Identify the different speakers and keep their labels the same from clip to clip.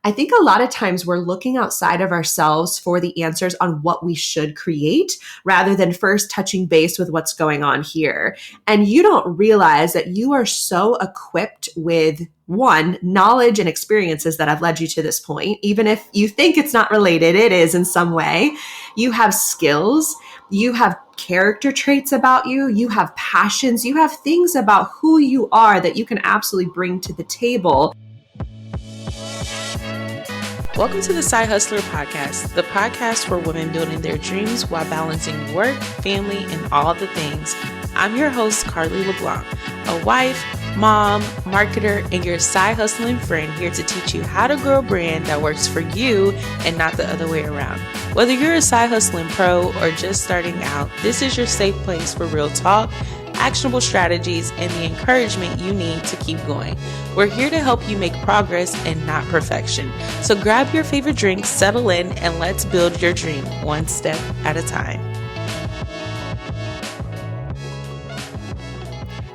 Speaker 1: I think a lot of times we're looking outside of ourselves for the answers on what we should create rather than first touching base with what's going on here. And you don't realize that you are so equipped with one, knowledge and experiences that have led you to this point. Even if you think it's not related, it is in some way. You have skills, you have character traits about you, you have passions, you have things about who you are that you can absolutely bring to the table.
Speaker 2: Welcome to the Side-HustlHER Podcast, the podcast for women building their dreams while balancing work, family, and all the things. I'm your host, Carly LeBlanc, a wife, mom, marketer, and your side hustling friend here to teach you how to grow a brand that works for you and not the other way around. Whether you're a side hustling pro or just starting out, this is your safe place for real talk, actionable strategies, and the encouragement you need to keep going. We're here to help you make progress and not perfection. So grab your favorite drink, settle in, and let's build your dream one step at a time.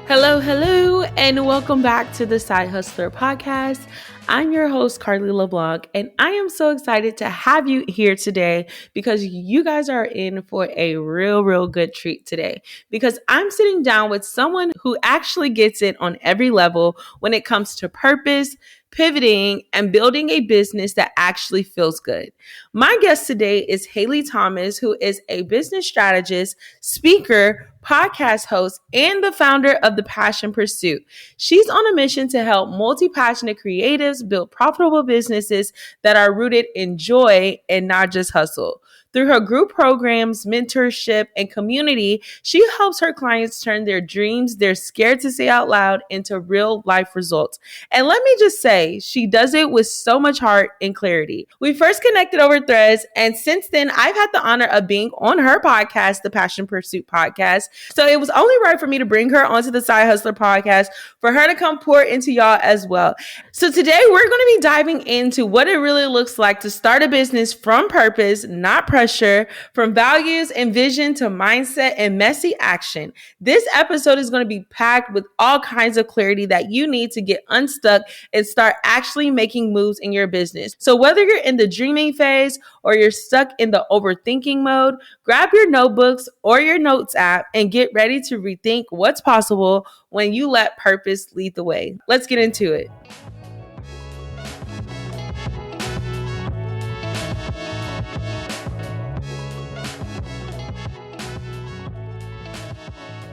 Speaker 2: Hello, and welcome back to the Side-HustlHER Podcast. I'm your host, Carly LeBlanc, and I am so excited to have you here today because you guys are in for a real good treat today because I'm sitting down with someone who actually gets it on every level when it comes to purpose, pivoting, and building a business that actually feels good. My guest today is Haley Thomas, who is a business strategist, speaker, podcast host, and the founder of The Passion Pursuit. She's on a mission to help multi-passionate creatives build profitable businesses that are rooted in joy and not just hustle. Through her group programs, mentorship, and community, she helps her clients turn their dreams they're scared to say out loud into real life results. And let me just say, she does it with so much heart and clarity. We first connected over Threads, and since then, I've had the honor of being on her podcast, The Passion Pursuit Podcast. So it was only right for me to bring her onto the Side-HustlHER Podcast for her to come pour into y'all as well. So today, we're going to be diving into what it really looks like to start a business from purpose, not pressure, from values and vision to mindset and messy action. This episode is going to be packed with all kinds of clarity that you need to get unstuck and start actually making moves in your business. So whether you're in the dreaming phase or you're stuck in the overthinking mode, grab your notebooks or your notes app and get ready to rethink what's possible when you let purpose lead the way. Let's get into it.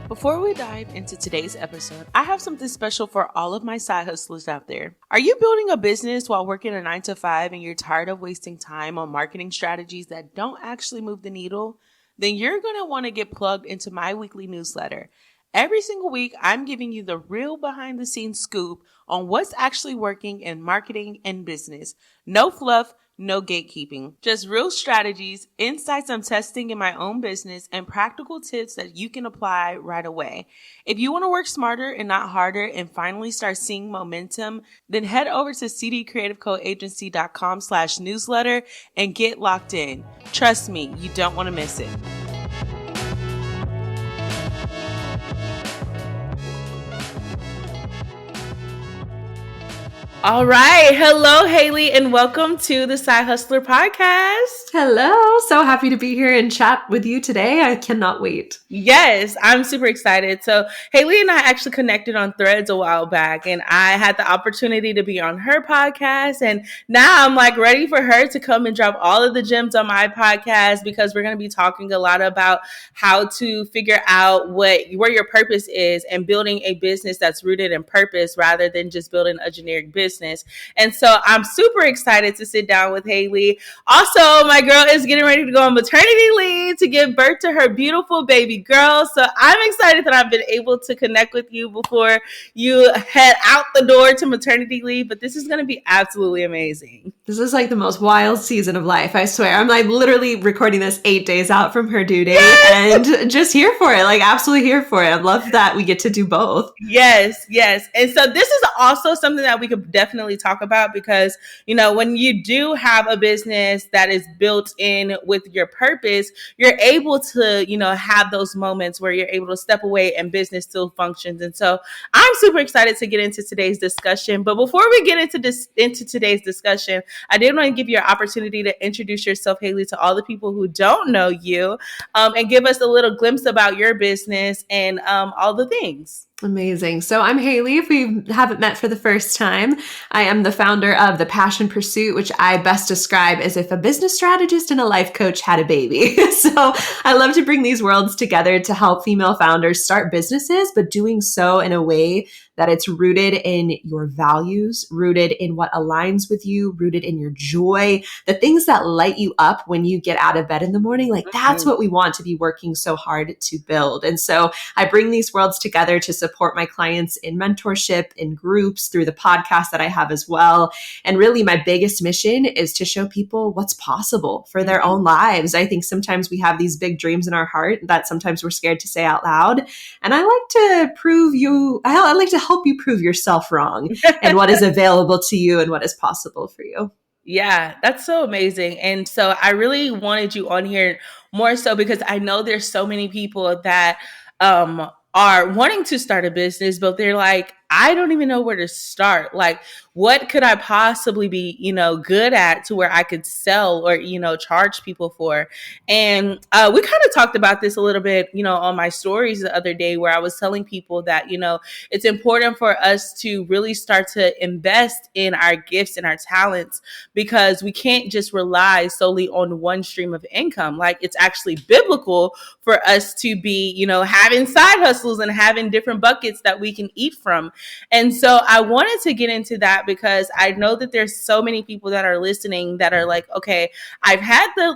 Speaker 2: Before we dive into today's episode, I have something special for all of my side hustlers out there. Are you building a business while working a 9-to-5 and you're tired of wasting time on marketing strategies that don't actually move the needle? Then you're going to want to get plugged into my weekly newsletter. Every single week, I'm giving you the real behind the scenes scoop on what's actually working in marketing and business. No fluff, no gatekeeping, just real strategies, insights I'm testing in my own business, and practical tips that you can apply right away. If you want to work smarter and not harder and finally start seeing momentum, then head over to cdcreativecoagency.com/newsletter and get locked in. Trust me, you don't want to miss it. All right. Hello, Haley, and welcome to the Side-HustlHER Podcast.
Speaker 1: Hello. So happy to be here and chat with you today. I cannot wait.
Speaker 2: Yes, I'm super excited. So Haley and I actually connected on Threads a while back, and I had the opportunity to be on her podcast. And now I'm like ready for her to come and drop all of the gems on my podcast because we're going to be talking a lot about how to figure out where your purpose is and building a business that's rooted in purpose rather than just building a generic business. And so I'm super excited to sit down with Haley. Also, my girl is getting ready to go on maternity leave to give birth to her beautiful baby girl. So I'm excited that I've been able to connect with you before you head out the door to maternity leave. But this is going to be absolutely amazing.
Speaker 1: This is like the most wild season of life, I swear. I'm like literally recording this 8 days out from her due date and just here for it. Like absolutely here for it. I love that we get to do both.
Speaker 2: Yes. And so this is also something that we could definitely talk about because, you know, when you do have a business that is built in with your purpose, you're able to, you know, have those moments where you're able to step away and business still functions. And so I'm super excited to get into today's discussion. But before we get into today's discussion, I did want to give you an opportunity to introduce yourself, Haley, to all the people who don't know you, and give us a little glimpse about your business and all the things.
Speaker 1: Amazing. So I'm Haley. If we haven't met for the first time, I am the founder of The Passion Pursuit, which I best describe as if a business strategist and a life coach had a baby. So I love to bring these worlds together to help female founders start businesses, but doing so in a way that it's rooted in your values, rooted in what aligns with you, rooted in your joy, the things that light you up when you get out of bed in the morning. Like that's what we want to be working so hard to build. And so I bring these worlds together to support my clients in mentorship, in groups, through the podcast that I have as well. And really my biggest mission is to show people what's possible for their own lives. I think sometimes we have these big dreams in our heart that sometimes we're scared to say out loud. And I like to I like to help you prove yourself wrong and what is available to you and what is possible for you.
Speaker 2: Yeah, that's so amazing. And so I really wanted you on here more so because I know there's so many people that are wanting to start a business, but they're like, I don't even know where to start. Like, what could I possibly be, good at to where I could sell or, charge people for? And we kind of talked about this a little bit, on my stories the other day where I was telling people that, it's important for us to really start to invest in our gifts and our talents because we can't just rely solely on one stream of income. Like, it's actually biblical for us to be, having side hustles and having different buckets that we can eat from. And so I wanted to get into that because I know that there's so many people that are listening that are like, okay, I've had the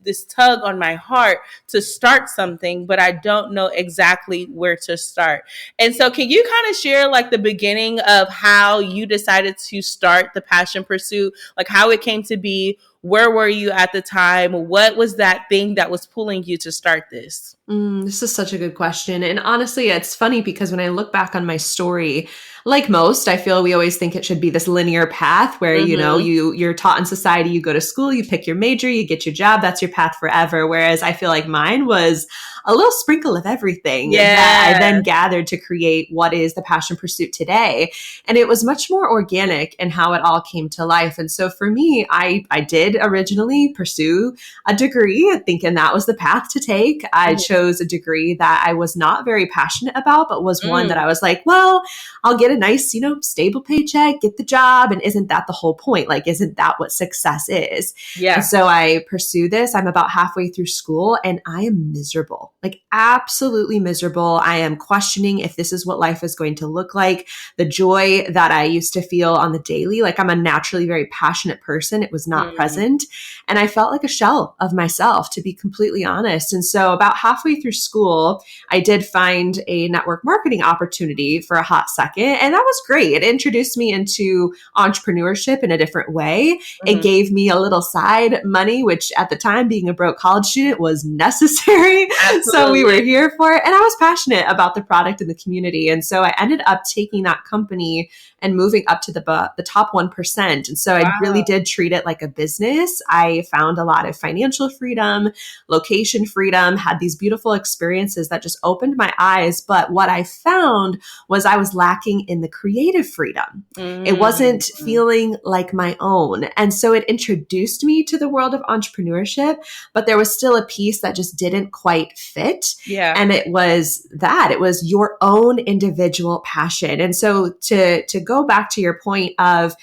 Speaker 2: this tug on my heart to start something, but I don't know exactly where to start. And so can you kind of share like the beginning of how you decided to start the Passion Pursuit, like how it came to be? Where were you at the time? What was that thing that was pulling you to start this?
Speaker 1: This is such a good question. And honestly, it's funny because when I look back on my story, like most, I feel we always think it should be this linear path where, you're taught in society, you go to school, you pick your major, you get your job, that's your path forever. Whereas I feel like mine was a little sprinkle of everything that I then gathered to create what is the Passion Pursuit today. And it was much more organic in how it all came to life. And so for me, I did originally pursue a degree thinking that was the path to take. I chose a degree that I was not very passionate about, but was one that I was like, well, I'll get a nice, stable paycheck, get the job. And isn't that the whole point? Like, isn't that what success is?
Speaker 2: Yeah.
Speaker 1: And so I pursue this. I'm about halfway through school and I am miserable, like absolutely miserable. I am questioning if this is what life is going to look like. The joy that I used to feel on the daily, like I'm a naturally very passionate person. It was not present. And I felt like a shell of myself, to be completely honest. And so about halfway through school, I did find a network marketing opportunity for a hot second. And that was great. It introduced me into entrepreneurship in a different way. It gave me a little side money, which at the time, being a broke college student, was necessary. So we were here for it. And I was passionate about the product and the community. And so I ended up taking that company and moving up to the top 1%. And so I really did treat it like a business. I found a lot of financial freedom, location freedom, had these beautiful experiences that just opened my eyes. But what I found was I was lacking in the creative freedom. It wasn't feeling like my own. And so it introduced me to the world of entrepreneurship, but there was still a piece that just didn't quite fit.
Speaker 2: Yeah.
Speaker 1: And it was your own individual passion. And so to go back to your point of,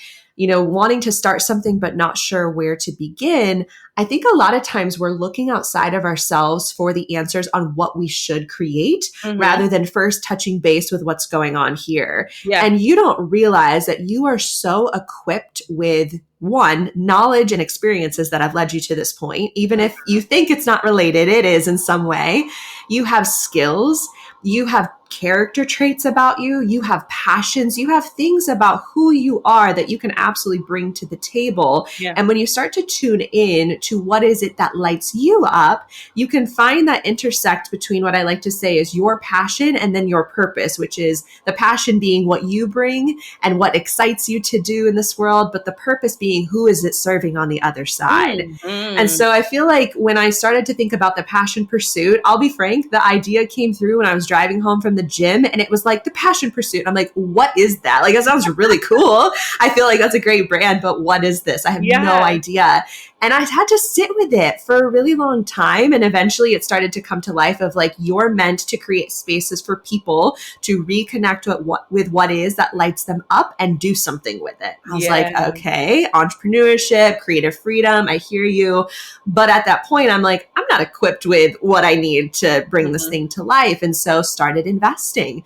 Speaker 1: wanting to start something, but not sure where to begin, I think a lot of times we're looking outside of ourselves for the answers on what we should create rather than first touching base with what's going on here.
Speaker 2: Yeah.
Speaker 1: And you don't realize that you are so equipped with knowledge and experiences that have led you to this point. Even if you think it's not related, it is in some way. You have skills, you have character traits about you, you have passions, you have things about who you are that you can absolutely bring to the table.
Speaker 2: Yeah.
Speaker 1: And when you start to tune in to what is it that lights you up, you can find that intersect between what I like to say is your passion and then your purpose, which is the passion being what you bring and what excites you to do in this world, but the purpose being who is it serving on the other side. And so I feel like when I started to think about the Passion Pursuit, I'll be frank, the idea came through when I was driving home from the the gym, and it was like the passion pursuit. I'm like, what is that? Like, that sounds really cool. I feel like that's a great brand, but what is this? I have no idea. And I had to sit with it for a really long time. And eventually it started to come to life of like, you're meant to create spaces for people to reconnect with what is that lights them up and do something with it. I was like, okay, entrepreneurship, creative freedom. I hear you. But at that point, I'm like, I'm not equipped with what I need to bring this thing to life. And so started investing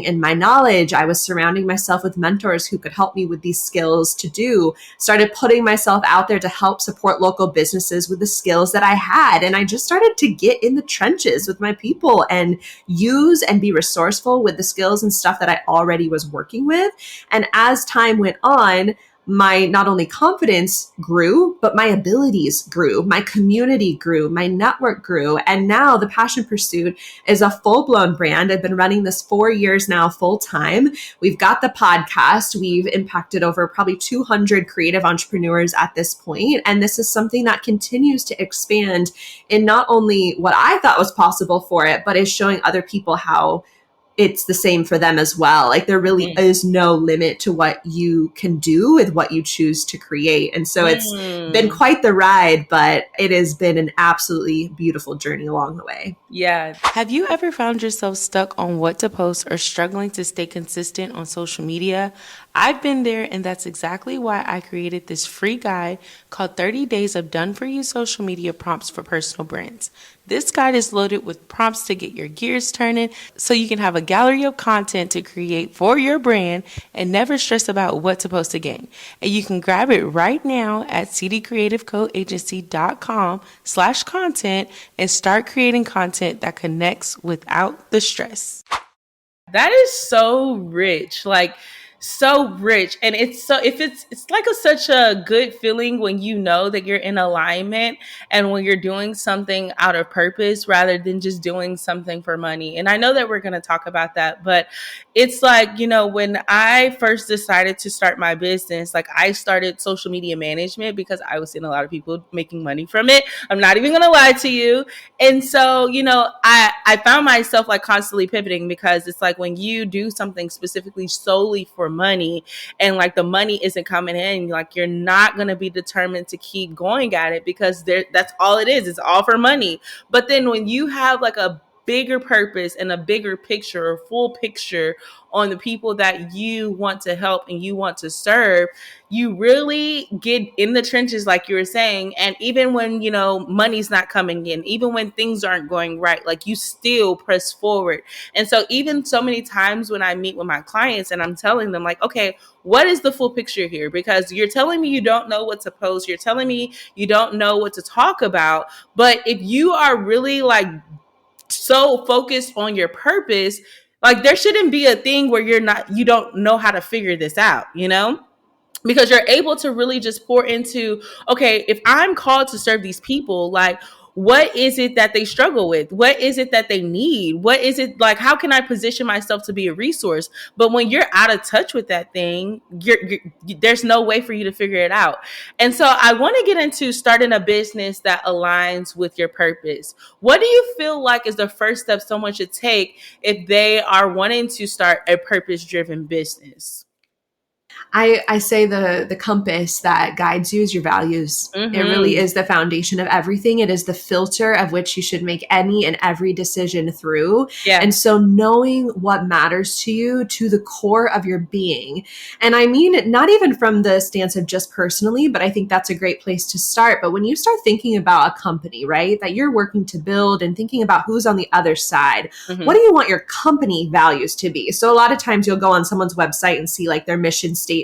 Speaker 1: in my knowledge. I was surrounding myself with mentors who could help me with these skills to do, started putting myself out there to help support local businesses with the skills that I had. And I just started to get in the trenches with my people and use and be resourceful with the skills and stuff that I already was working with. And as time went on, my not only confidence grew, but my abilities grew, my community grew, my network grew. And now the Passion Pursuit is a full-blown brand. I've been running this 4 years now full time. We've got the podcast. We've impacted over probably 200 creative entrepreneurs at this point. And this is something that continues to expand in not only what I thought was possible for it, but is showing other people how it's the same for them as well. Like, there really is no limit to what you can do with what you choose to create. And so it's been quite the ride, but it has been an absolutely beautiful journey along the way.
Speaker 2: Yeah. Have you ever found yourself stuck on what to post or struggling to stay consistent on social media? I've been there, and that's exactly why I created this free guide called 30 Days of Done-For-You Social Media Prompts for Personal Brands. This guide is loaded with prompts to get your gears turning so you can have a gallery of content to create for your brand and never stress about what to post again. And you can grab it right now at cdcreativecoagency.com/content and start creating content that connects without the stress. That is so rich. So rich. And it's like such a good feeling when you know that you're in alignment and when you're doing something out of purpose rather than just doing something for money. And I know that we're going to talk about that, but it's like, when I first decided to start my business, like, I started social media management because I was seeing a lot of people making money from it. I'm not even going to lie to you. And so, I found myself like constantly pivoting, because it's like when you do something specifically solely for money and like the money isn't coming in, like, you're not going to be determined to keep going at it, because that's all it is. It's all for money. But then when you have like a bigger purpose and a bigger picture or full picture on the people that you want to help and you want to serve, you really get in the trenches, like you were saying. And even when, money's not coming in, even when things aren't going right, like, you still press forward. And so even so many times when I meet with my clients and I'm telling them like, okay, what is the full picture here? Because you're telling me you don't know what to post. You're telling me you don't know what to talk about. But if you are really like so focused on your purpose, like, there shouldn't be a thing where you don't know how to figure this out, because you're able to really just pour into, okay, if I'm called to serve these people, like, what is it that they struggle with? What is it that they need? What is it like? How can I position myself to be a resource? But when you're out of touch with that thing, there's no way for you to figure it out. And so I want to get into starting a business that aligns with your purpose. What do you feel like is the first step someone should take if they are wanting to start a purpose-driven business?
Speaker 1: I say the compass that guides you is your values. It really is the foundation of everything. It is the filter of which you should make any and every decision through. Yeah. And so knowing what matters to you to the core of your being. And I mean, not even from the stance of just personally, but I think that's a great place to start. But when you start thinking about a company, right, that you're working to build and thinking about who's on the other side, what do you want your company values to be? So a lot of times you'll go on someone's website and see like their mission statement,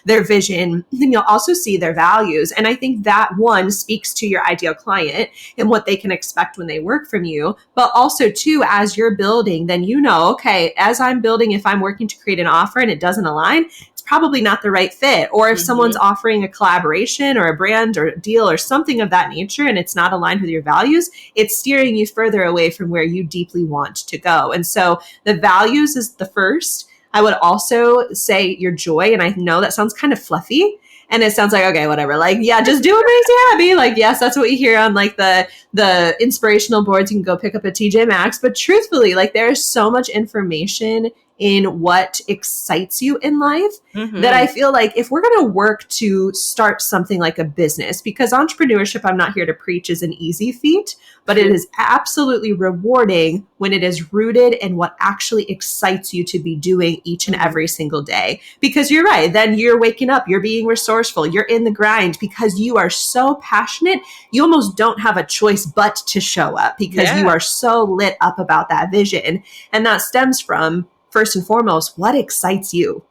Speaker 1: their vision, then you'll also see their values. And I think that one speaks to your ideal client and what they can expect when they work from you. But also too, as you're building, then okay, as I'm building, if I'm working to create an offer and it doesn't align, it's probably not the right fit. Or if someone's offering a collaboration or a brand or a deal or something of that nature and it's not aligned with your values, it's steering you further away from where you deeply want to go. And so the values is the first. I would also say your joy. And I know that sounds kind of fluffy. And it sounds like, okay, whatever. Like, yeah, just do what makes you happy. Like, yes, that's what you hear on like the inspirational boards. You can go pick up a TJ Maxx. But truthfully, like there's so much information in what excites you in life that I feel like if we're going to work to start something like a business, because entrepreneurship, I'm not here to preach, is an easy feat, but it is absolutely rewarding when it is rooted in what actually excites you to be doing each and every single day. Because you're right, then you're waking up, you're being resourceful, you're in the grind because you are so passionate, you almost don't have a choice but to show up because you are so lit up about that vision. And that stems from, first and foremost, what excites you?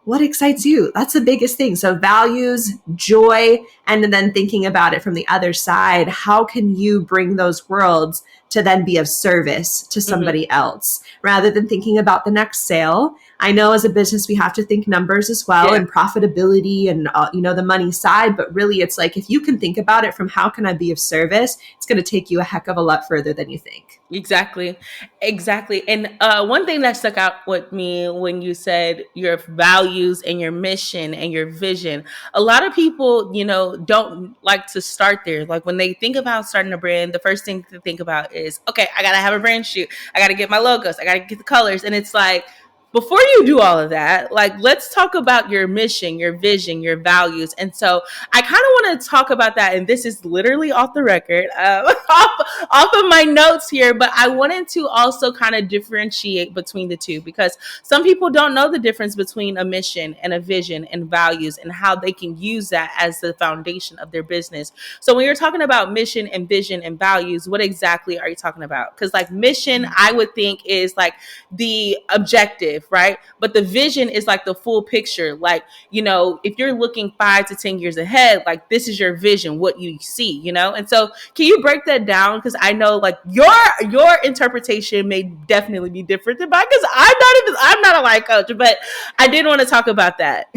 Speaker 1: What excites you? That's the biggest thing. So values, joy, and then thinking about it from the other side, how can you bring those worlds to then be of service to somebody else rather than thinking about the next sale? I know as a business, we have to think numbers as well and profitability and, the money side. But really, it's like, if you can think about it from how can I be of service, it's going to take you a heck of a lot further than you think.
Speaker 2: Exactly. And one thing that stuck out with me when you said your values and your mission and your vision, a lot of people, don't like to start there. Like when they think about starting a brand, the first thing to think about is, okay, I got to have a brand shoot. I got to get my logos. I got to get the colors. And it's like, before you do all of that, like, let's talk about your mission, your vision, your values. And so I kind of want to talk about that. And this is literally off the record, off of my notes here. But I wanted to also kind of differentiate between the two, because some people don't know the difference between a mission and a vision and values and how they can use that as the foundation of their business. So when you're talking about mission and vision and values, what exactly are you talking about? Because like mission, I would think is like the objective, right? But the vision is like the full picture. Like, if you're looking 5 to 10 years ahead, like this is your vision, what you see, And so can you break that down? Because I know like your interpretation may definitely be different than mine, because I'm not a life coach, but I did want to talk about that.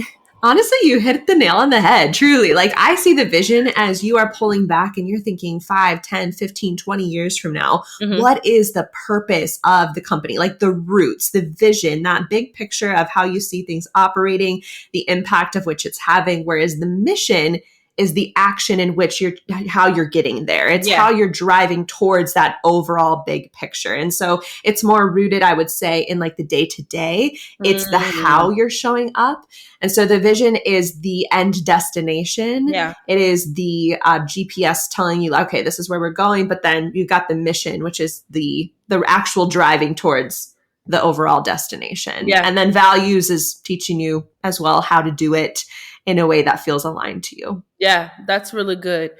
Speaker 1: Honestly, you hit the nail on the head, truly. Like I see the vision as you are pulling back and you're thinking 5, 10, 15, 20 years from now, what is the purpose of the company? Like the roots, the vision, that big picture of how you see things operating, the impact of which it's having. Whereas the mission is the action in which how you're getting there. It's how you're driving towards that overall big picture. And so it's more rooted, I would say, in like the day to day. It's the how you're showing up. And so the vision is the end destination. Yeah. It is the GPS telling you, okay, this is where we're going. But then you've got the mission, which is the actual driving towards the overall destination. Yeah. And then values is teaching you as well how to do it in a way that feels aligned to you.
Speaker 2: Yeah, that's really good.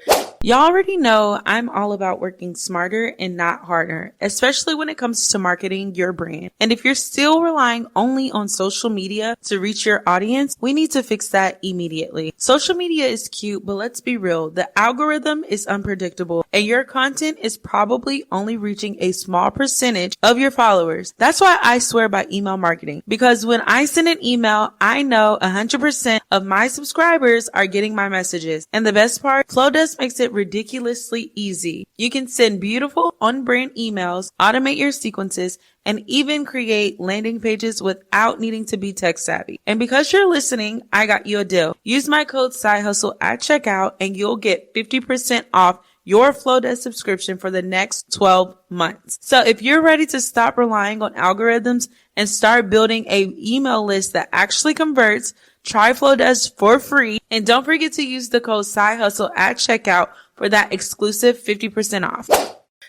Speaker 2: Y'all already know I'm all about working smarter and not harder, especially when it comes to marketing your brand. And if you're still relying only on social media to reach your audience, we need to fix that immediately. Social media is cute, but let's be real. The algorithm is unpredictable and your content is probably only reaching a small percentage of your followers. That's why I swear by email marketing, because when I send an email, I know 100% of my subscribers are getting my messages. And the best part, Flowdesk makes it ridiculously easy. You can send beautiful on-brand emails, automate your sequences, and even create landing pages without needing to be tech savvy. And because you're listening, I got you a deal. Use my code Side-Hustle at checkout and you'll get 50% off your Flowdesk subscription for the next 12 months. So if you're ready to stop relying on algorithms and start building an email list that actually converts, try Flowdesk for free. And don't forget to use the code Side-Hustle at checkout for that exclusive 50% off.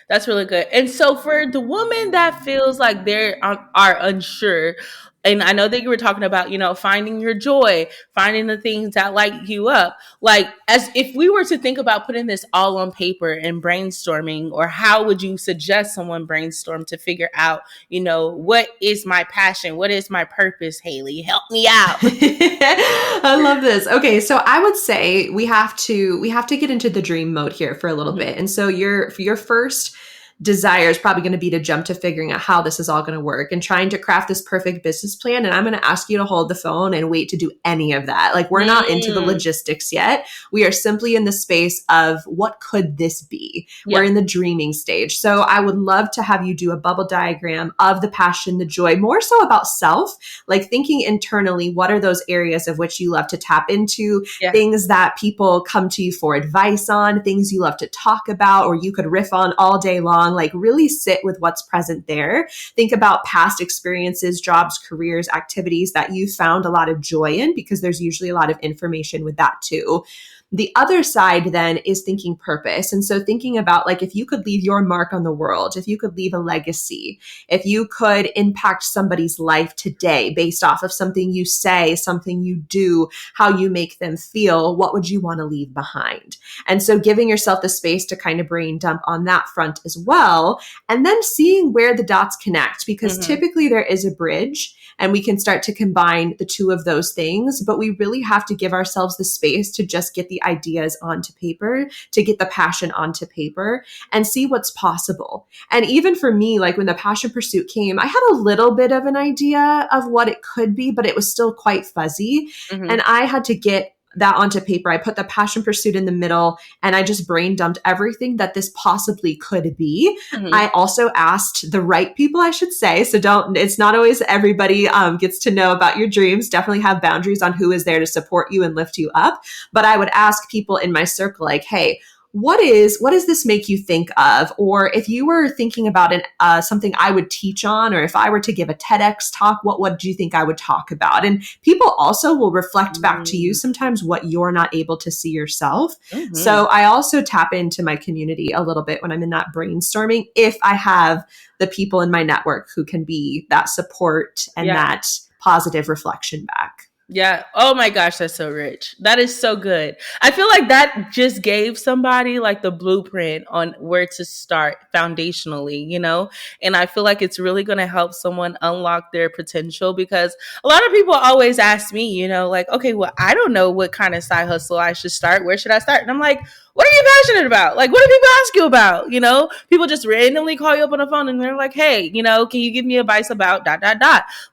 Speaker 2: That's really good. And so for the woman that feels like they are unsure, and I know that you were talking about, finding your joy, finding the things that light you up. Like, as if we were to think about putting this all on paper and brainstorming, or how would you suggest someone brainstorm to figure out, what is my passion? What is my purpose? Haley, help me out.
Speaker 1: I love this. Okay. So I would say we have to get into the dream mode here for a little bit. And so your first desire is probably going to be to jump to figuring out how this is all going to work and trying to craft this perfect business plan. And I'm going to ask you to hold the phone and wait to do any of that. Like, we're not into the logistics yet. We are simply in the space of what could this be? We're in the dreaming stage. So I would love to have you do a bubble diagram of the passion, the joy, more so about self, like thinking internally, what are those areas of which you love to tap into, things that people come to you for advice on, things you love to talk about, or you could riff on all day long. Like, really sit with what's present there. Think about past experiences, jobs, careers, activities that you found a lot of joy in, because there's usually a lot of information with that too. The other side then is thinking purpose. And so thinking about, like, if you could leave your mark on the world, if you could leave a legacy, if you could impact somebody's life today based off of something you say, something you do, how you make them feel, what would you want to leave behind? And so giving yourself the space to kind of brain dump on that front as well, and then seeing where the dots connect, because typically there is a bridge and we can start to combine the two of those things, but we really have to give ourselves the space to just get the ideas onto paper, to get the passion onto paper and see what's possible. And even for me, like when the passion pursuit came, I had a little bit of an idea of what it could be, but it was still quite fuzzy. And I had to get that onto paper. I put the passion pursuit in the middle and I just brain dumped everything that this possibly could be. I also asked the right people, I should say. So it's not always everybody gets to know about your dreams. Definitely have boundaries on who is there to support you and lift you up. But I would ask people in my circle, like, hey, what does this make you think of? Or if you were thinking about something I would teach on, or if I were to give a TEDx talk, what would you think I would talk about? And people also will reflect back to you sometimes what you're not able to see yourself. So I also tap into my community a little bit when I'm in that brainstorming, if I have the people in my network who can be that support and that positive reflection back.
Speaker 2: Yeah. Oh my gosh, that's so rich. That is so good. I feel like that just gave somebody like the blueprint on where to start foundationally, you know? And I feel like it's really going to help someone unlock their potential, because a lot of people always ask me, you know, like, okay, well, I don't know what kind of side hustle I should start. Where should I start? And I'm like, what are you passionate about? Like, what do people ask you about? You know, people just randomly call you up on the phone and they're like, hey, you know, can you give me advice about ...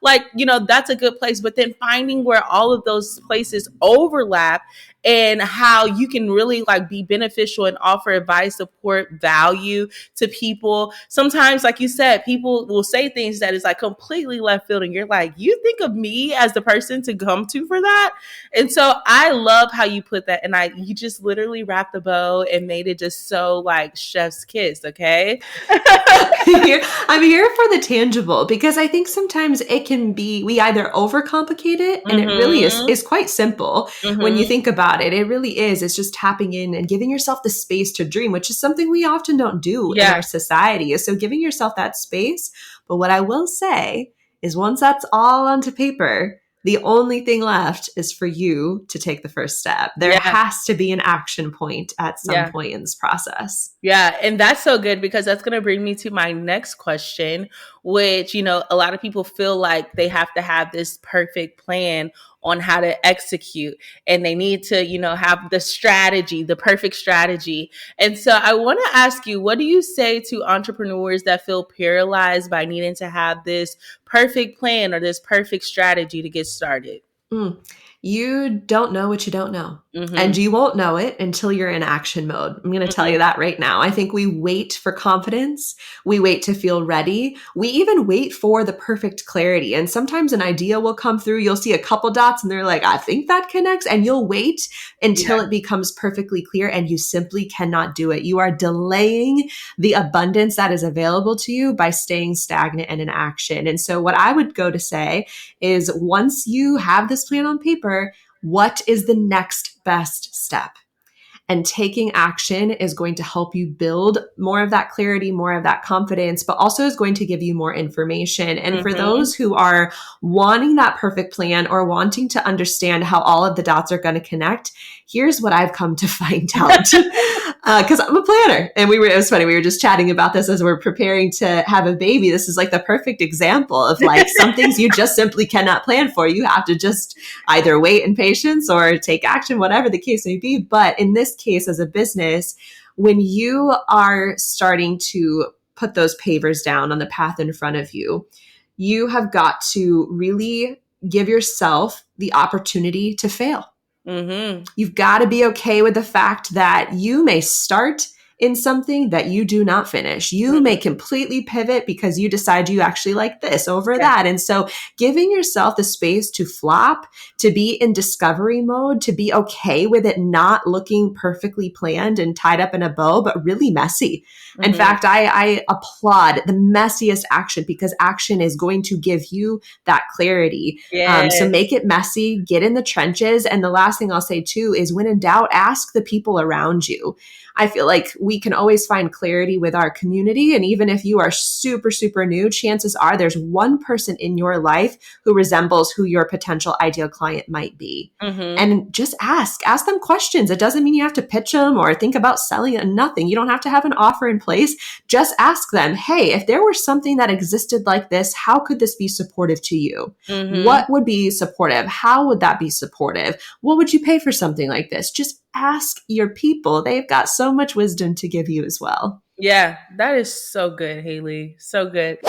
Speaker 2: Like, you know, that's a good place. But then finding where all of those places overlap and how you can really like be beneficial and offer advice, support, value to people. Sometimes, like you said, people will say things that is like completely left field and you're like, you think of me as the person to come to for that? And so I love how you put that, and you just literally wrapped the bow and made it just so like chef's kiss. Okay.
Speaker 1: I'm here for the tangible, because I think sometimes it can be, we either overcomplicate it, and it really is quite simple when you think about it. It really is. It's just tapping in and giving yourself the space to dream, which is something we often don't do in our society. So giving yourself that space. But what I will say is, once that's all onto paper, the only thing left is for you to take the first step. There has to be an action point at some point in this process.
Speaker 2: Yeah. And that's so good, because that's going to bring me to my next question, which, you know, a lot of people feel like they have to have this perfect plan on how to execute, and they need to, you know, have the strategy, the perfect strategy. And so I want to ask you, what do you say to entrepreneurs that feel paralyzed by needing to have this perfect plan or this perfect strategy to get started?
Speaker 1: You don't know what you don't know. And you won't know it until you're in action mode. I'm going to tell you that right now. I think we wait for confidence. We wait to feel ready. We even wait for the perfect clarity. And sometimes an idea will come through. You'll see a couple dots and they're like, I think that connects. And you'll wait until it becomes perfectly clear, and you simply cannot do it. You are delaying the abundance that is available to you by staying stagnant and in action. And so what I would go to say is, once you have this plan on paper, what is the next best step? And taking action is going to help you build more of that clarity, more of that confidence, but also is going to give you more information. And for those who are wanting that perfect plan or wanting to understand how all of the dots are going to connect, here's what I've come to find out. Because I'm a planner. And it was funny, we were just chatting about this as we're preparing to have a baby. This is like the perfect example of like some things you just simply cannot plan for. You have to just either wait in patience or take action, whatever the case may be. But in this case, as a business, when you are starting to put those pavers down on the path in front of you, you have got to really give yourself the opportunity to fail. Mm-hmm. You've got to be okay with the fact that you may start in something that you do not finish. You may completely pivot because you decide you actually like this over that. And so giving yourself the space to flop, to be in discovery mode, to be okay with it not looking perfectly planned and tied up in a bow, but really messy. In fact, I applaud the messiest action because action is going to give you that clarity. So make it messy, get in the trenches. And the last thing I'll say too is when in doubt, ask the people around you. I feel like we can always find clarity with our community. And even if you are super, super new, chances are there's one person in your life who resembles who your potential ideal client might be. And just ask them questions. It doesn't mean you have to pitch them or think about selling it. Nothing. You don't have to have an offer in place. Just ask them, hey, if there were something that existed like this, how could this be supportive to you? What would be supportive? How would that be supportive? What would you pay for something like this? Just ask your people. They've got so much wisdom to give you as well.
Speaker 2: Yeah, that is so good, Haley. So good.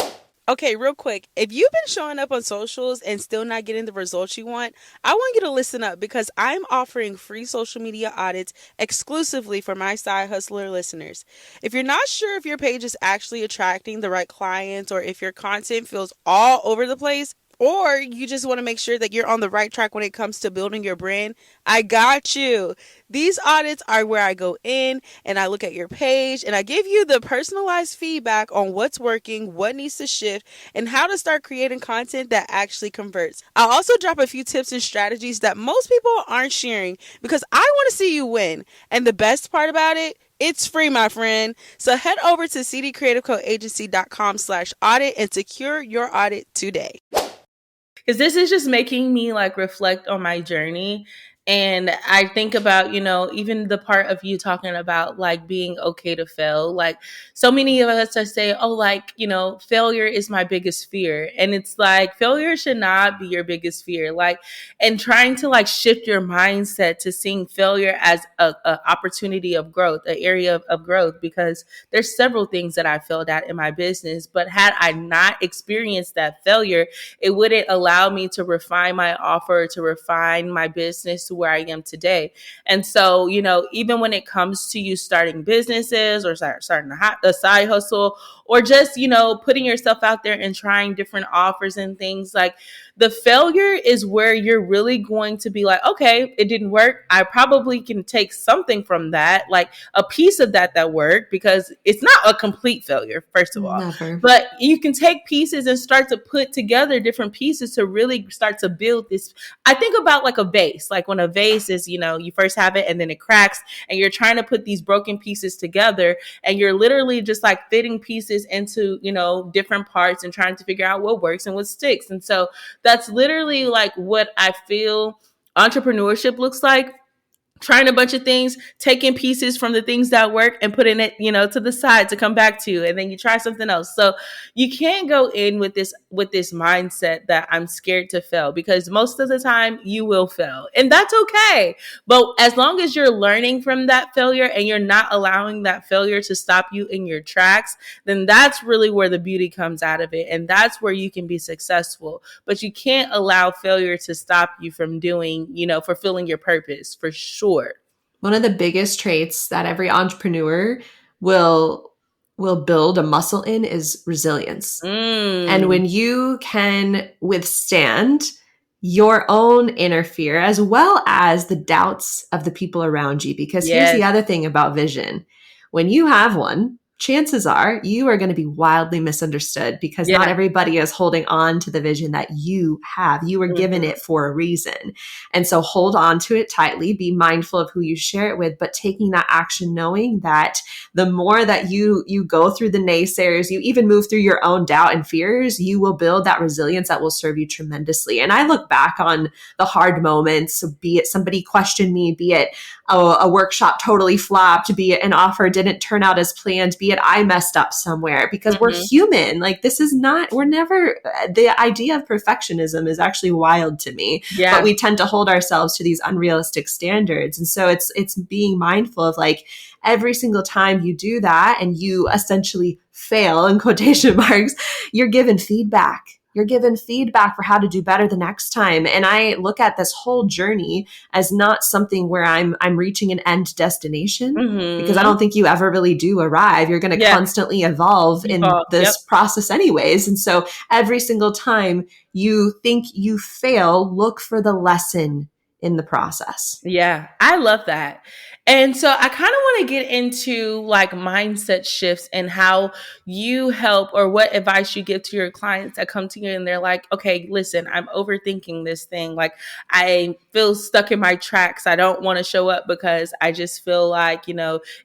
Speaker 2: Okay, real quick. If you've been showing up on socials and still not getting the results you want, I want you to listen up because I'm offering free social media audits exclusively for my Side Hustler listeners. If you're not sure if your page is actually attracting the right clients or if your content feels all over the place, or you just want to make sure that you're on the right track when it comes to building your brand, I got you. These audits are where I go in and I look at your page and I give you the personalized feedback on what's working, what needs to shift, and how to start creating content that actually converts. I'll also drop a few tips and strategies that most people aren't sharing because I want to see you win. And the best part about it, it's free, my friend. So head over to cdcreativecoagency.com/audit and secure your audit today. Because this is just making me like reflect on my journey. And I think about, even the part of you talking about like being okay to fail. Like so many of us are saying, failure is my biggest fear. And it's like failure should not be your biggest fear. Like, and trying to like shift your mindset to seeing failure as a opportunity of growth, an area of growth, because there's several things that I failed at in my business. But had I not experienced that failure, it wouldn't allow me to refine my offer, to refine my business to where I am today. And so, even when it comes to you starting businesses or starting a side hustle or just, putting yourself out there and trying different offers and things, like the failure is where you're really going to be like, okay, it didn't work. I probably can take something from that, like a piece of that worked, because it's not a complete failure, first of all.
Speaker 1: Never.
Speaker 2: But you can take pieces and start to put together different pieces to really start to build this. I think about like a vase, like when a vase is, you first have it and then it cracks and you're trying to put these broken pieces together and you're literally just like fitting pieces into, different parts and trying to figure out what works and what sticks. And so that's literally like what I feel entrepreneurship looks like. Trying a bunch of things, taking pieces from the things that work and putting it, to the side to come back to, and then you try something else. So you can't go in with this mindset that I'm scared to fail, because most of the time you will fail, and that's okay. But as long as you're learning from that failure and you're not allowing that failure to stop you in your tracks, then that's really where the beauty comes out of it, and that's where you can be successful. But you can't allow failure to stop you from doing, fulfilling your purpose, for sure.
Speaker 1: One of the biggest traits that every entrepreneur will build a muscle in is resilience. And when you can withstand your own inner fear as well as the doubts of the people around you, because here's the other thing about vision. When you have one, chances are you are going to be wildly misunderstood, because not everybody is holding on to the vision that you have. You were given it for a reason. And so hold on to it tightly, be mindful of who you share it with, but taking that action, knowing that the more that you go through the naysayers, you even move through your own doubt and fears, you will build that resilience that will serve you tremendously. And I look back on the hard moments, be it somebody questioned me, be it a workshop totally flopped, be it an offer didn't turn out as planned, be be it I messed up somewhere, because we're
Speaker 2: Mm-hmm.
Speaker 1: human. Like, this is not, we're never, the idea of perfectionism is actually wild to me, but
Speaker 2: Yeah.
Speaker 1: we tend to hold ourselves to these unrealistic standards. And so it's being mindful of like, every single time you do that and you essentially fail in quotation marks, you're given feedback. You're given feedback for how to do better the next time. And I look at this whole journey as not something where I'm reaching an end destination, because I
Speaker 2: Mm-hmm.
Speaker 1: don't think you ever really do arrive. You're going to
Speaker 2: Yeah.
Speaker 1: constantly evolve in
Speaker 2: Evolve.
Speaker 1: this
Speaker 2: Yep.
Speaker 1: process anyways. And so every single time you think you fail, look for the lesson in the process.
Speaker 2: Yeah, I love that. And so I kind of want to get into like mindset shifts and how you help, or what advice you give to your clients that come to you and they're like, okay, listen, I'm overthinking this thing. Like, I feel stuck in my tracks. I don't want to show up because I just feel like,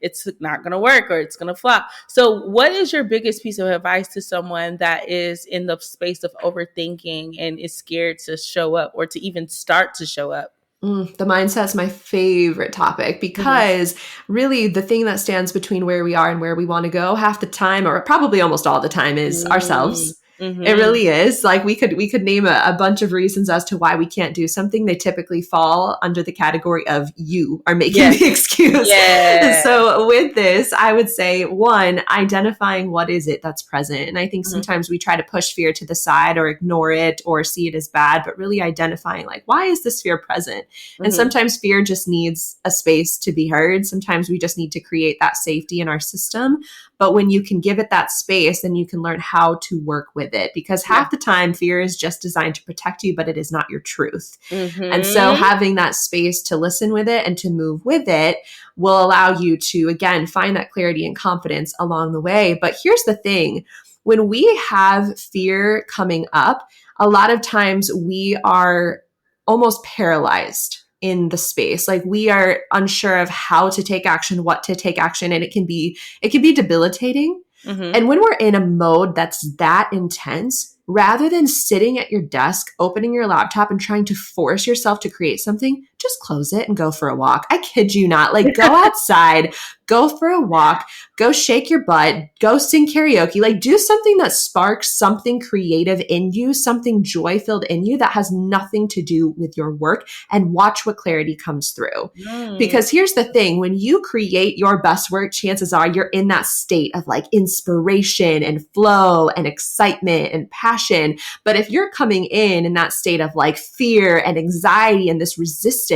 Speaker 2: it's not going to work or it's going to flop. So what is your biggest piece of advice to someone that is in the space of overthinking and is scared to show up or to even start to show up?
Speaker 1: The mindset is my favorite topic, because really the thing that stands between where we are and where we want to go half the time, or probably almost all the time, is ourselves.
Speaker 2: Mm-hmm.
Speaker 1: It really is. Like, we could name a bunch of reasons as to why we can't do something. They typically fall under the category of you are making the excuse.
Speaker 2: Yeah.
Speaker 1: So with this, I would say, one, identifying what is it that's present. And I think sometimes we try to push fear to the side or ignore it or see it as bad, but really identifying like, why is this fear present? And sometimes fear just needs a space to be heard. Sometimes we just need to create that safety in our system. But when you can give it that space, then you can learn how to work with it, because half the time fear is just designed to protect you, but it is not your truth. And so having that space to listen with it and to move with it will allow you to, again, find that clarity and confidence along the way. But here's the thing. When we have fear coming up, a lot of times we are almost paralyzed in the space. Like, we are unsure of how to take action, what to take action. And it can be debilitating. And when we're in a mode that's that intense, rather than sitting at your desk, opening your laptop and trying to force yourself to create something, just close it and go for a walk. I kid you not. Like, go outside, go for a walk, go shake your butt, go sing karaoke, like do something that sparks something creative in you, something joy-filled in you that has nothing to do with your work, and watch what clarity comes through. Because here's the thing, when you create your best work, chances are you're in that state of like inspiration and flow and excitement and passion. But if you're coming in that state of like fear and anxiety and this resistance,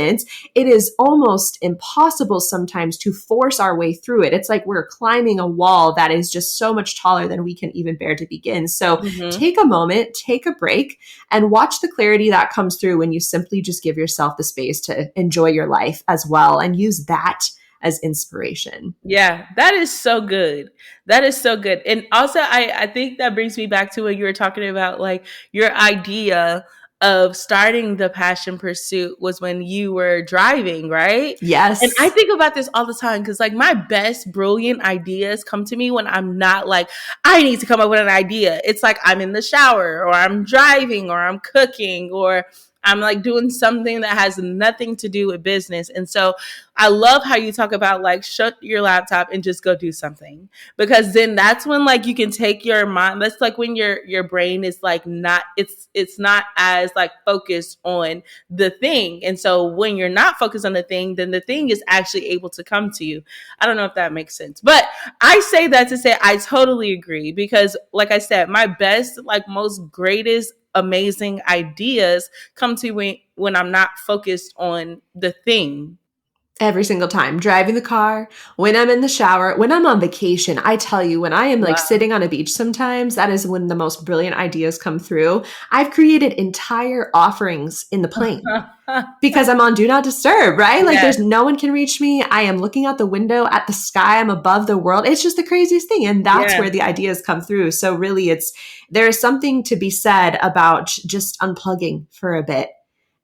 Speaker 1: it is almost impossible sometimes to force our way through it. It's like we're climbing a wall that is just so much taller than we can even bear to begin. So take a moment, take a break, and watch the clarity that comes through when you simply just give yourself the space to enjoy your life as well, and use that as inspiration.
Speaker 2: Yeah, that is so good. That is so good. And also, I think that brings me back to what you were talking about, like your idea of starting the passion pursuit was when you were driving, right?
Speaker 1: Yes.
Speaker 2: And I think about this all the time because like my best brilliant ideas come to me when I'm not like, I need to come up with an idea. It's like I'm in the shower or I'm driving or I'm cooking or I'm like doing something that has nothing to do with business. And so I love how you talk about like shut your laptop and just go do something, because then that's when like you can take your mind. That's like when your brain is like not, it's not as like focused on the thing. And so when you're not focused on the thing, then the thing is actually able to come to you. I don't know if that makes sense, but I say that to say I totally agree, because like I said, my best, like most greatest amazing ideas come to me when I'm not focused on the thing.
Speaker 1: Every single time, driving the car, when I'm in the shower, when I'm on vacation. I tell you, when I am like sitting on a beach sometimes, that is when the most brilliant ideas come through. I've created entire offerings in the plane because I'm on do not disturb, right? Like there's no one can reach me. I am looking out the window at the sky. I'm above the world. It's just the craziest thing. And that's where the ideas come through. So really there is something to be said about just unplugging for a bit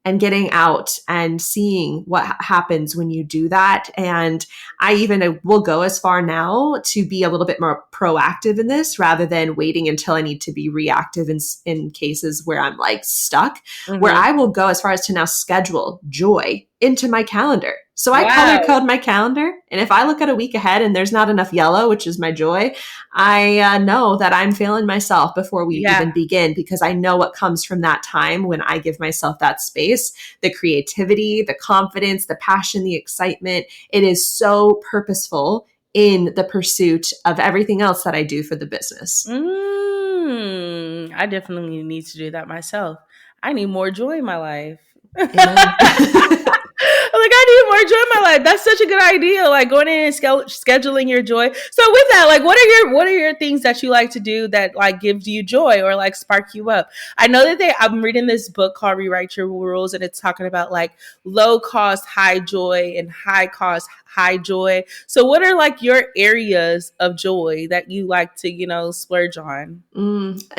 Speaker 1: and getting out and seeing what happens when you do that. And I even will go as far now to be a little bit more proactive in this rather than waiting until I need to be reactive in cases where I'm like stuck, where I will go as far as to now schedule joy into my calendar. So I color code my calendar And if I look at a week ahead and there's not enough yellow, which is my joy, I know that I'm failing myself before we even begin, because I know what comes from that time when I give myself that space, the creativity, the confidence, the passion, the excitement. It is so purposeful in the pursuit of everything else that I do for the business.
Speaker 2: I definitely need to do that myself. I need more joy in my life. Like, I need more joy in my life. That's such a good idea. Like going in and scheduling your joy. So with that, like, what are your things that you like to do that like gives you joy or like spark you up? I know that I'm reading this book called Rewrite Your Rules, and it's talking about like low cost, high joy and high cost, high joy. So what are like your areas of joy that you like to, splurge on?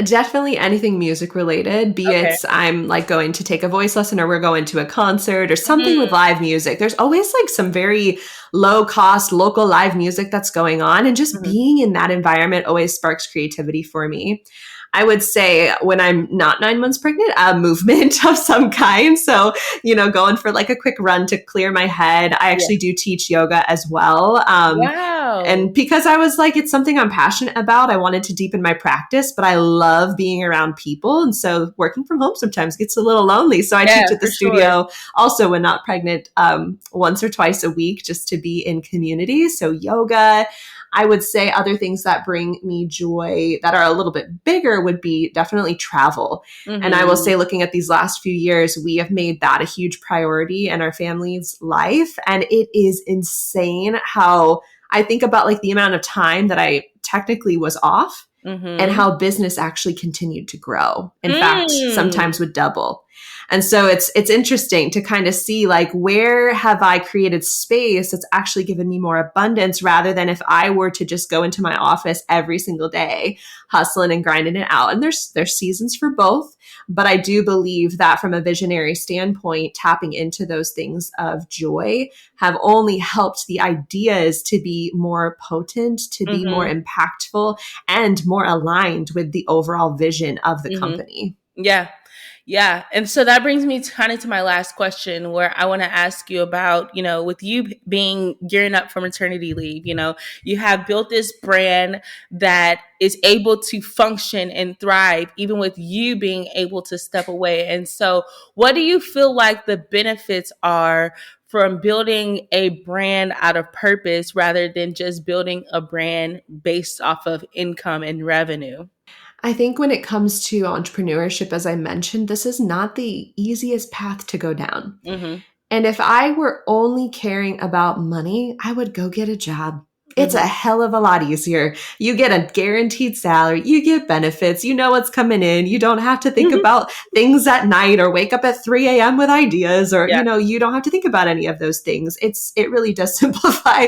Speaker 1: Definitely anything music related, be it I'm like going to take a voice lesson or we're going to a concert or something with live music. There's always like some very low cost local live music that's going on. And just being in that environment always sparks creativity for me. I would say when I'm not 9 months pregnant, a movement of some kind. So, going for like a quick run to clear my head. I actually do teach yoga as well.
Speaker 2: Wow.
Speaker 1: And because I was like, it's something I'm passionate about, I wanted to deepen my practice, but I love being around people. And so working from home sometimes gets a little lonely. So I teach at the studio also when not pregnant, once or twice a week, just to be in community. So yoga. I would say other things that bring me joy that are a little bit bigger would be definitely travel. And I will say, looking at these last few years, we have made that a huge priority in our family's life. And it is insane how I think about like the amount of time that I technically was off and how business actually continued to grow. In fact, sometimes would double. And so it's interesting to kind of see like, where have I created space that's actually given me more abundance, rather than if I were to just go into my office every single day, hustling and grinding it out. And there's seasons for both, but I do believe that from a visionary standpoint, tapping into those things of joy have only helped the ideas to be more potent, to be more impactful, and more aligned with the overall vision of the company.
Speaker 2: Yeah. Yeah. And so that brings me to my last question, where I want to ask you about, with you gearing up for maternity leave, you have built this brand that is able to function and thrive, even with you being able to step away. And so what do you feel like the benefits are from building a brand out of purpose rather than just building a brand based off of income and revenue?
Speaker 1: I think when it comes to entrepreneurship, as I mentioned, this is not the easiest path to go down. And if I were only caring about money, I would go get a job. It's a hell of a lot easier. You get a guaranteed salary, you get benefits, you know what's coming in. You don't have to think about things at night or wake up at 3 a.m. with ideas, or, you don't have to think about any of those things. It really does simplify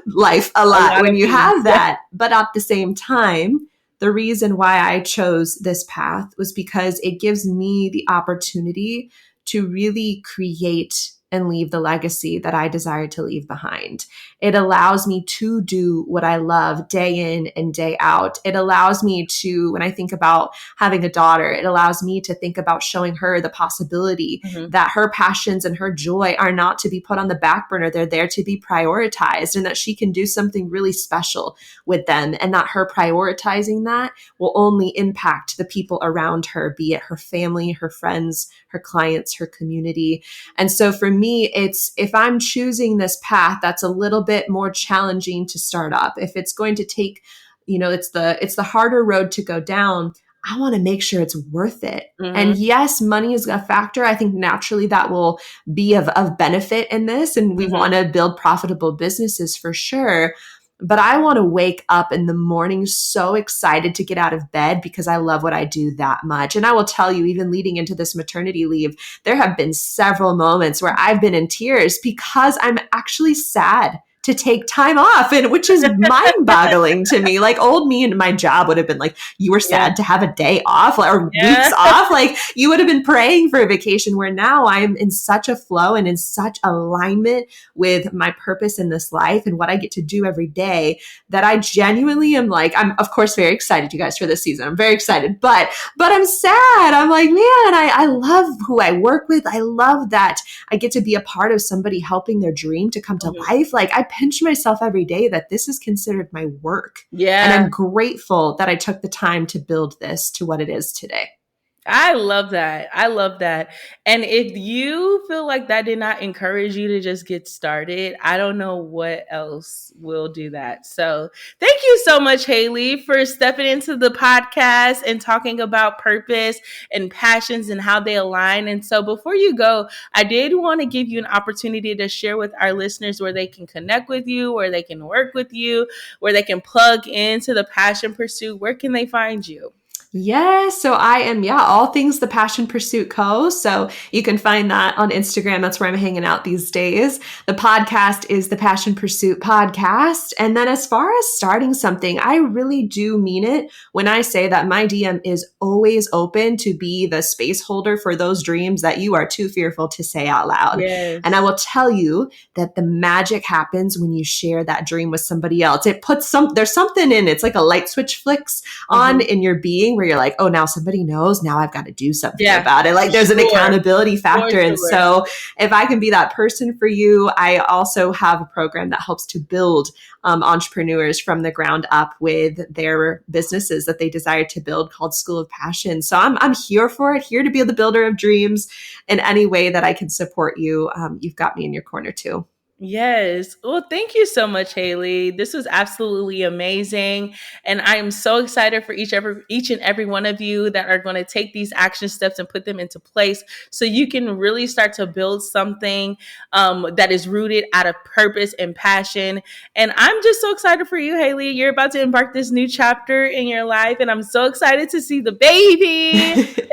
Speaker 1: life a lot when you have that. But at the same time, the reason why I chose this path was because it gives me the opportunity to really create and leave the legacy that I desire to leave behind. It allows me to do what I love day in and day out. It allows me to, when I think about having a daughter, it allows me to think about showing her the possibility that her passions and her joy are not to be put on the back burner. They're there to be prioritized, and that she can do something really special with them, and that her prioritizing that will only impact the people around her, be it her family, her friends, her clients, her community. And so for me, it's, if I'm choosing this path that's a little bit more challenging to start up, if it's going to take, it's the harder road to go down, I want to make sure it's worth it. And yes, money is a factor. I think naturally that will be of benefit in this. And we want to build profitable businesses for sure. But I want to wake up in the morning so excited to get out of bed because I love what I do that much. And I will tell you, even leading into this maternity leave, there have been several moments where I've been in tears because I'm actually sad to take time off, and which is mind-boggling to me. Like, old me and my job would have been like, you were sad to have a day off or weeks off. Like, you would have been praying for a vacation, where now I'm in such a flow and in such alignment with my purpose in this life and what I get to do every day, that I genuinely am like, I'm of course very excited, you guys, for this season. I'm very excited, but I'm sad. I'm like, man, I love who I work with. I love that I get to be a part of somebody helping their dream to come to life. Like, I pinch myself every day that this is considered my work.
Speaker 2: Yeah.
Speaker 1: And I'm grateful that I took the time to build this to what it is today.
Speaker 2: I love that. I love that. And if you feel like that did not encourage you to just get started, I don't know what else will do that. So thank you so much, Haley, for stepping into the podcast and talking about purpose and passions and how they align. And so before you go, I did want to give you an opportunity to share with our listeners where they can connect with you, where they can work with you, where they can plug into the passion pursuit. Where can they find you?
Speaker 1: Yes. So I am, all things The Passion Pursuit Co. So you can find that on Instagram. That's where I'm hanging out these days. The podcast is The Passion Pursuit Podcast. And then as far as starting something, I really do mean it when I say that my DM is always open to be the space holder for those dreams that you are too fearful to say out loud.
Speaker 2: Yes.
Speaker 1: And I will tell you that the magic happens when you share that dream with somebody else. It puts there's something in, it's like a light switch flicks on in your being where you're like, oh, now somebody knows, now I've got to do something about it. Like there's an accountability factor. And so if I can be that person for you, I also have a program that helps to build entrepreneurs from the ground up with their businesses that they desire to build called School of Passion. So I'm here for it, here to be the builder of dreams in any way that I can support you. You've got me in your corner too.
Speaker 2: Yes. Well, thank you so much, Haley. This was absolutely amazing. And I am so excited for each and every one of you that are going to take these action steps and put them into place so you can really start to build something that is rooted out of purpose and passion. And I'm just so excited for you, Haley. You're about to embark this new chapter in your life. And I'm so excited to see the baby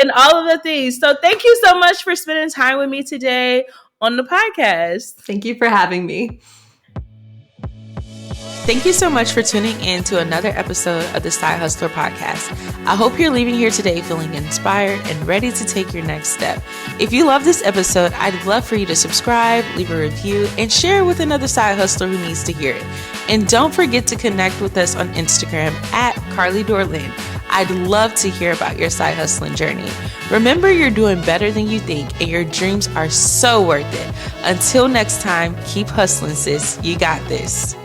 Speaker 2: and all of the things. So thank you so much for spending time with me today on the podcast.
Speaker 1: Thank you for having me.
Speaker 2: Thank you so much for tuning in to another episode of the Side-HustlHER Podcast. I hope you're leaving here today feeling inspired and ready to take your next step. If you love this episode, I'd love for you to subscribe, leave a review, and share it with another side hustler who needs to hear it. And don't forget to connect with us on Instagram at Carly Dorlin. I'd love to hear about your side hustling journey. Remember, you're doing better than you think, and your dreams are so worth it. Until next time, keep hustling, sis. You got this.